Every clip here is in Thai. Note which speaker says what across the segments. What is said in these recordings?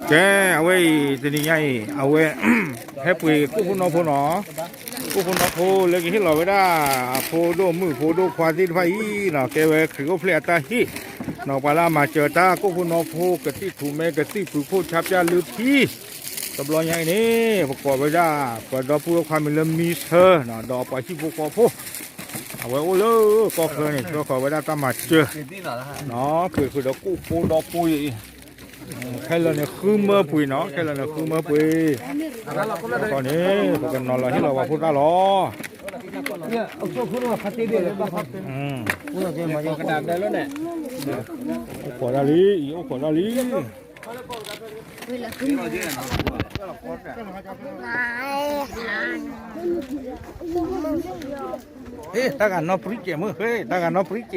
Speaker 1: แกเอาไว้ตัวนี้ไงเอาไว้ให้ปุ๋ยกู้คนนอพนอกู้คนนอโพเลยที่เราไว้ได้โพโดมือโพโดควาติไฟเนาะแกไว้คือก็เพลียตาฮีเนาะปลามาเจอตากู้คนนอโพกะติถูเมกะติผูโพชับยาลือพี่ตบลอยอย่างนี้ประกอบไว้ได้ปลาดอกพูความมีเริ่มมีเธอเนาะดอกปลาชิบุกโพเอาไว้โอ้เลยก็เคยเนี่ยก็ขอไว้ได้ตามมาเจอเนาะคือดอกกู้โพดอกปุยแค่เราเนี่ยคือเมื่อปุ๋ยเนาะแค่เราเนี่ยคือเมื่อปุ๋ยตอนนี้พวกกันนอนรอให้เราว่าพูดได้หรอ
Speaker 2: กระดาษได้แล้วเนี่ย
Speaker 1: ขอดาลีโอ้ขอดาลีเฮ้ยตากันนอปริเกมึงเฮ้ยตากันนอปริเก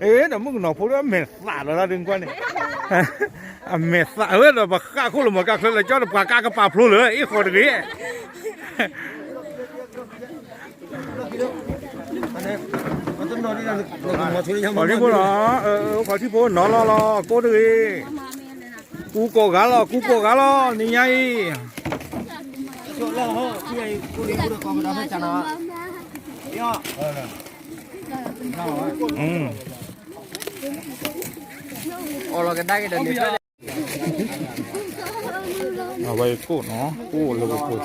Speaker 1: เอ๊ะเดี๋ยวมึงนอพูดว่าเมสาแล้วดึงกว่านี่เมสาเดี๋ยวบักก้าคู่หรือบักก้าเคยเลยจ้าบักก้ากระป๋าพลุเลยอีกคนนี้ขอที่พูดเหรอขอที่พูดหนอรอโก้ดีกูโกกาลอกูโกกาลอนี่ไง
Speaker 2: โอ้เรากันได้กันเดินเดียว
Speaker 1: เอาไว้กู้เนาะกู้เลยกู้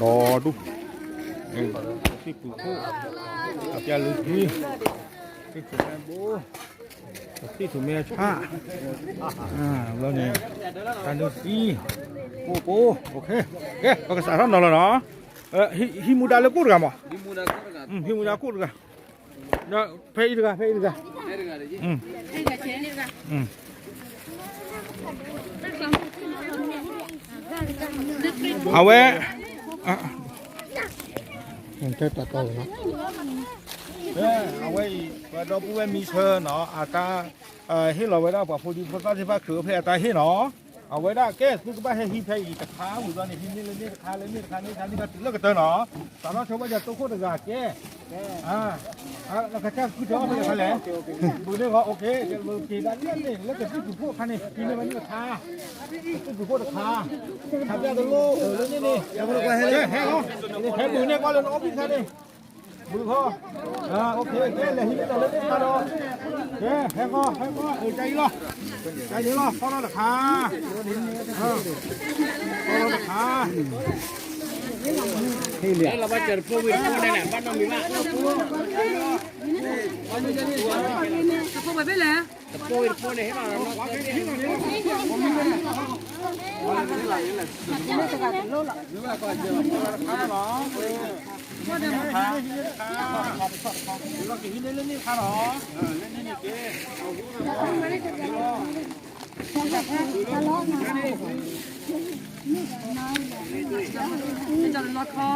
Speaker 1: รอดูที่กู้อาจจะลืมที่ถูกแม่โบที่ถูกแม่ชาแล้วเนี่ยการดูสิโอ้โอเคภาษาท่านนอนแล้วเนาะฮิมูดาเลกู้กันมั้งฮิมูดากู้กันเนาะเพย์ดีกันเอาไว้ยังจะตัดต่อเนาะเอาไว้เราพูดว่ามีเชิญเนาะอาตาให้เราไว้ได้ป่ะพอดีพอตั้งที่ว่าคือเพย์อาตาให้เนาะเอาไว้ได้แก้คือก็ไม่ให้ฮิเพย์ตะขาหรือว่าเนี่ยฮินี่เลยนี่ตะขาเลยนี่ตะขานี่ตะขานี่ก็เลิกกันเตอเนาะแต่เราชาวบ้านจะตัวโคตรกาแก้แล้วก็จะคือจะเอาไปยังไงดูนี่ว่าโอเคเดี๋ยวกีด้านนี้นี่แล้วก็ที่พวกคันนี่กินในวันนี้ราคาที่พวกราคาทำยาตัวโลแล้วนี่อย่าพูดว่าให้ดูเนี่ยก็เลยน้องพี่ท่านนี่ดูพ่อโอเคเลยที่เราเล่นมาดอให้ก็ใจรอใจนี้รอเพราะราคาราคา
Speaker 2: เราไปเจอโควิดนี่แหละบ้านเรามีมากโควิดไปเลยโควิดเนี่ยให้จะลดคอ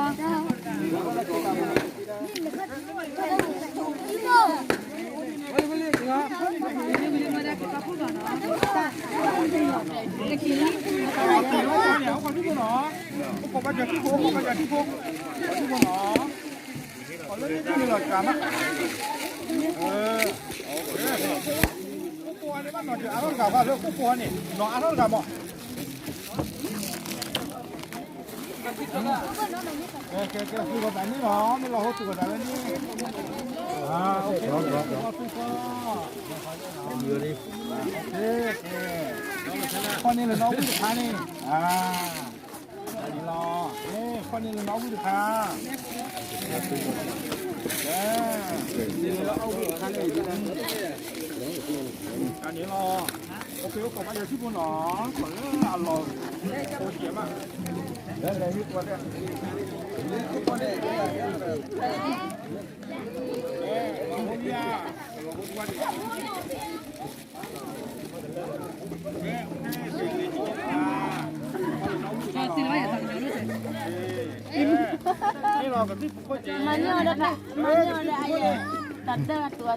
Speaker 1: คือแบบนี้เนาะไม่รอเขาตัวแบบนี้โอเคข้อนี้เลยน้องผู้ค้านี่นี่รอข้อนี้เลยน้องผู้ค้านี่แล้วเอาผู้ค้าเลยอันนี้รอโอเคก็มาจากที่ปุ่นหนอขอเรื่องอร่อยโคตรเจ๋งมากอะไรที่ตัวเนี่ยนี่รอกับที่โคตรเจ๋ง
Speaker 3: มันเยอะเลยค่ะมันเยอะเลยไอ้ตัดเด้อตัว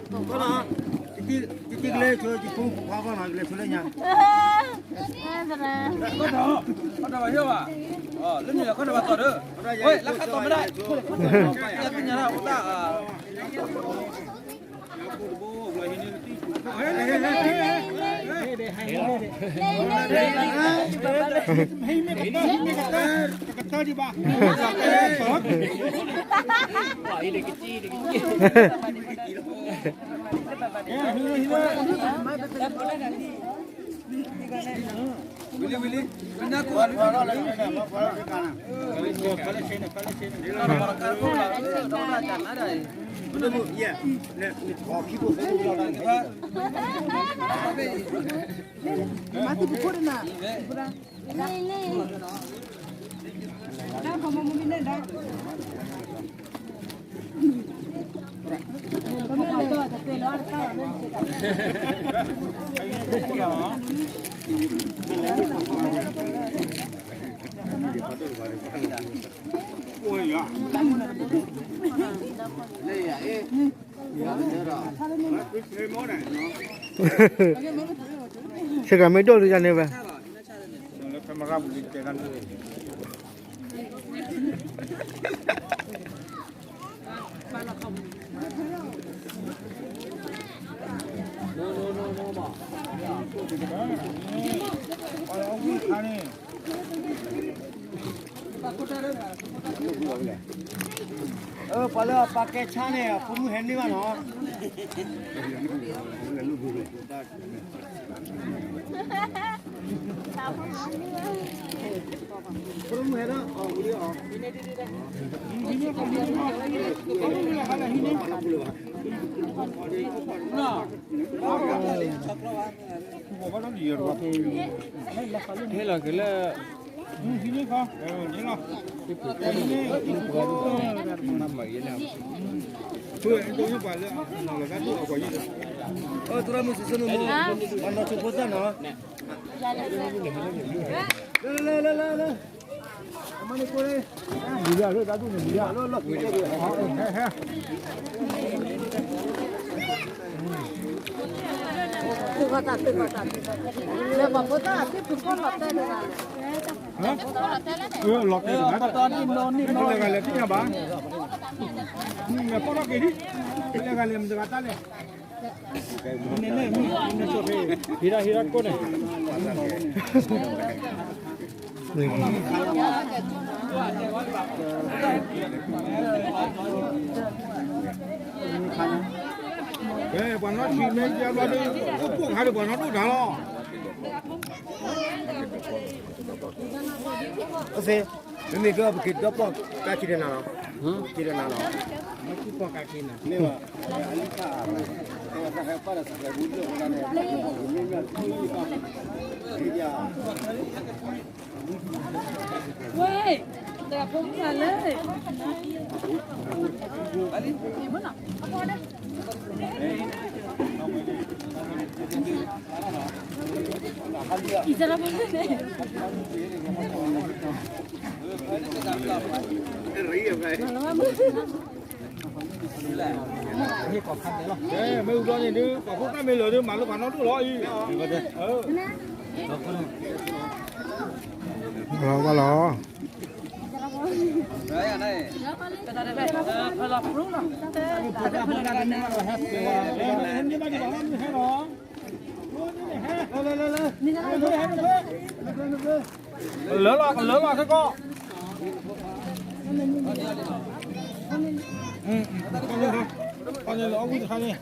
Speaker 1: ที่เลยช่วยที่พุ่งพาบ้านหน่อยเลยช่วยยัง
Speaker 2: ก็เถอะก็จะมาเยอะว่ะเรื่องนี้เราก็จะมาต่อเด้อเฮ้ยราคาต่อไม่ได้จะเป็นยังไงอุตส่าห์
Speaker 1: เฮ้ย để hay mấy cái tơ đi ba
Speaker 2: Willy, mana kuat?
Speaker 4: Mati buku na. Dah kamu mau minum dah.
Speaker 5: Sekarang medol tu jangan apa?
Speaker 1: Kamera boleh tekan.
Speaker 5: Pala pakai chane, puru handy mana? Puru mana? Oh, boleh oh.
Speaker 1: Thế là cái là ini kah? Ini lah. Ini nama ini. Tuh itu yang paling nama kan tu apa ini?
Speaker 5: Oh, tu ramu sesuatu mu. Mana cukup dah no? Le. Mana kau le?
Speaker 1: Dia lu dah tu dia.
Speaker 5: Lo.
Speaker 4: Tengok tak. Lepas kita asyik pukul hotel dah.
Speaker 1: Lọt đây là cái này là cái nhà bán. Nhưng mà có nó cái đi. Cái này là làm được ta này. Này cho về. Hira cô này. Ê, bọn nó chỉ mấy giờ vào đây, có cuồng hai đứa bọn nó đủ đá lo.
Speaker 5: Ose, ini tu apa kita apa kaki dia nalo? Kita nalo.
Speaker 1: Mesti kok kaki nak.
Speaker 5: Ni wa. Alika. Kita tak apa dah sebab bujuk orang ni. Ini ni tu. Dia.
Speaker 4: Wei, dah pun le. Isara boleh.
Speaker 1: Ê, mấy con này đi, có phút cái mấy lửa đi mà lúc mà nó đủ lo gì.
Speaker 5: Lo lo.
Speaker 2: Đây anh đây.
Speaker 4: Phải lọc rú rồi.
Speaker 1: Lớn lo cái con. Con này là ông cái này.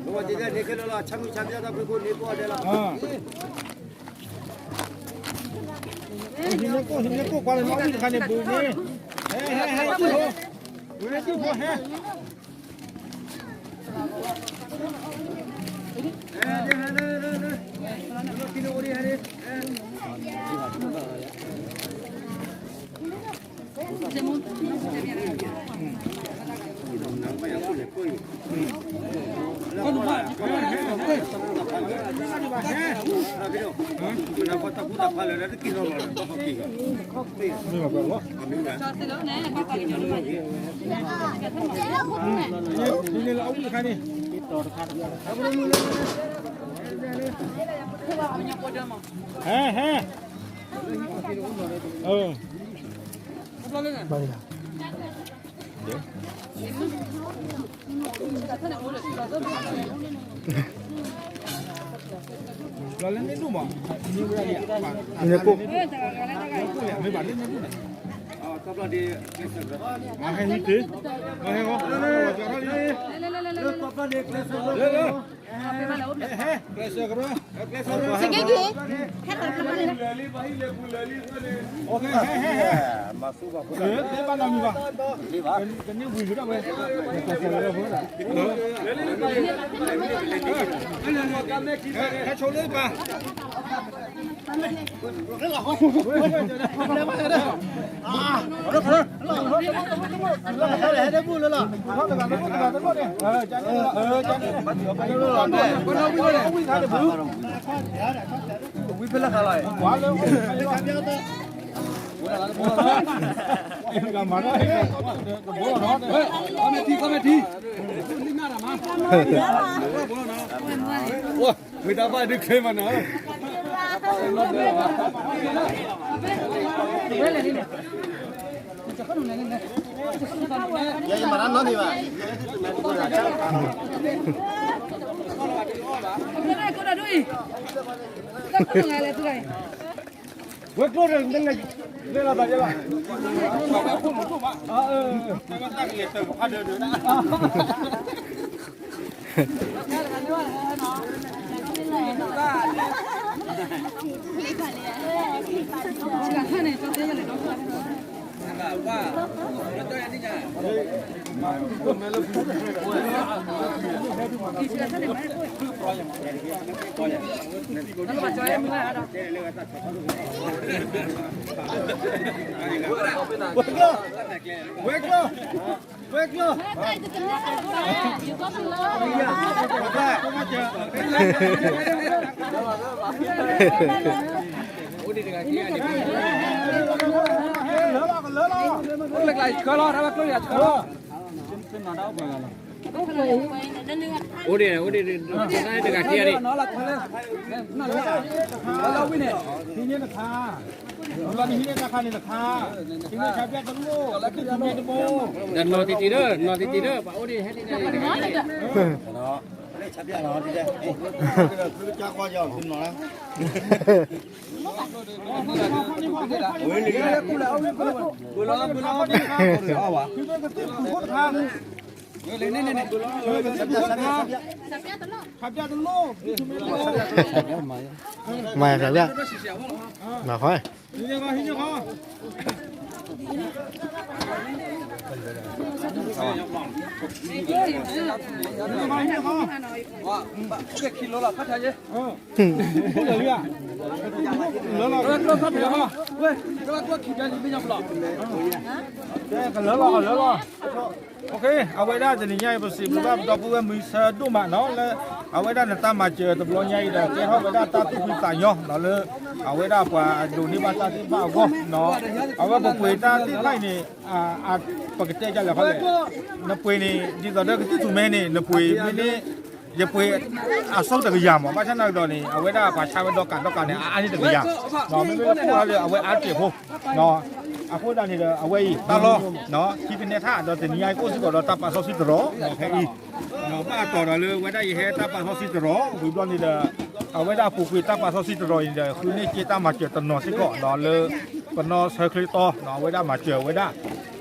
Speaker 5: Kalau dia ni kalau lah cami dia tak berguna ni pun adalah.
Speaker 1: Hình như cô qua đây nói cái này bự đi. Hey, chú hồ. Bự này chú hồ he.
Speaker 5: Kilo ori hari. Kenapa tak buat apa lagi kilo lah?
Speaker 1: Ini apa lo? Ini là ông cái này. He. Bao nhiêu? เราเล่นไม่รู้มั้งนี่เวลาเนี่ย
Speaker 5: เนี่ยกู
Speaker 1: ไม่บาดเล่นไม่รู้
Speaker 5: Kapla di kleser.
Speaker 1: มาให้นี่สิมาให้เขาจะเท่านี้
Speaker 5: Kapla di kleser.
Speaker 1: เร็วเร็วเฮ้เกสกันด้วยเกสกันด้วย
Speaker 3: Segini. Hebat kemana?
Speaker 1: โอเคเฮ้
Speaker 5: Masuk apa?
Speaker 1: เดี๋ยวบ้านเรามีป่ะเป็นนิ้วหุ่นอยู่ด้วยเว้ยเกสกันด้วยเพื่อนแค่โชว์เลยป่ะ
Speaker 2: วิพละอะไร
Speaker 1: ขวาเร็วกันมาได้ก็บัวเนาะ
Speaker 2: เฮ้ยก็ไม่ทีนี่น่าละมั้ง
Speaker 5: Wah, kita apa di mana? Ya yang mana nih, Pak?
Speaker 1: Gue keluar dengan bela bela bela. Ada ada.
Speaker 5: Udah dekat dia nih.
Speaker 2: Nó là thôi lên. Nó là lâu với nè.
Speaker 1: ที่นี่ราคาเราที่นี่ราคานี่ราคาที่นี่ชาวบ้านต้องรู้แล้วคือที่นี่ต้องรู้
Speaker 5: Dan no titider, Pak Odi hari ini.
Speaker 1: Đó, đây chắp nhà nó đi đây. Cứ cha qua giờ xin nó. Ôi lì. Bữa lo đi. Sao à? Cứ cái tiếp của con thang. Này. Chắp nhàต้องรู้
Speaker 5: Mày phải biết. Mà thôi.
Speaker 1: Hình như không?
Speaker 2: Cái kilo là phát hay chứ?
Speaker 1: Không được à? Lớn rồi. Lớn phát được không?
Speaker 2: Ui, các bác thịt ra bên nhau lọ.
Speaker 1: Đây còn lớn rồi. Ok, ở đây đã thì nhảy vào xịp là đọc với mình sẽ đủ mà nó là ở đây đã ta mà chờ tập lo nhảy là cái họ đã ta tiếp tại nhau nó là ở đây đã qua đủ đi ba ta tiếp vào go nó ở đây một quầy ta tiếp lại này bậc cái cho là phải nó quầy này đi vào đây cái tiếp tụi mình này nó quầy bên này giờ quầy sau từ cái giảm mà ba trăm nào rồi này ở đây đã phải sang bên đó cả này anh đi từ cái giảm nó mới có là ở đây ăn chịu không nó aku dah ni dah awai talo no kita ni tha dah ni ai ko si ko dah tapa so si tro no phe i no ba to dah le wa da ye he tapa so si tro bu don ni dah awai dah pu kui tapa so si tro ni dah khu ni kita ma che tan no si ko no le ko no sa kli to no awai dah ma che awai dah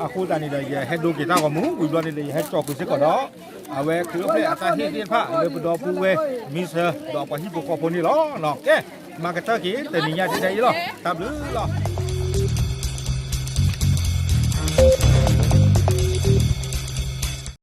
Speaker 1: aku dah ni dah ye he do kita ko mu bu don ni dah he cho ku si ko dah awai khu phe ata hi ti pha le bu do pu we mi se do pa hi ko ko ni lo no ke ma ka ta ki te ni nya ti dai lo tab lu lo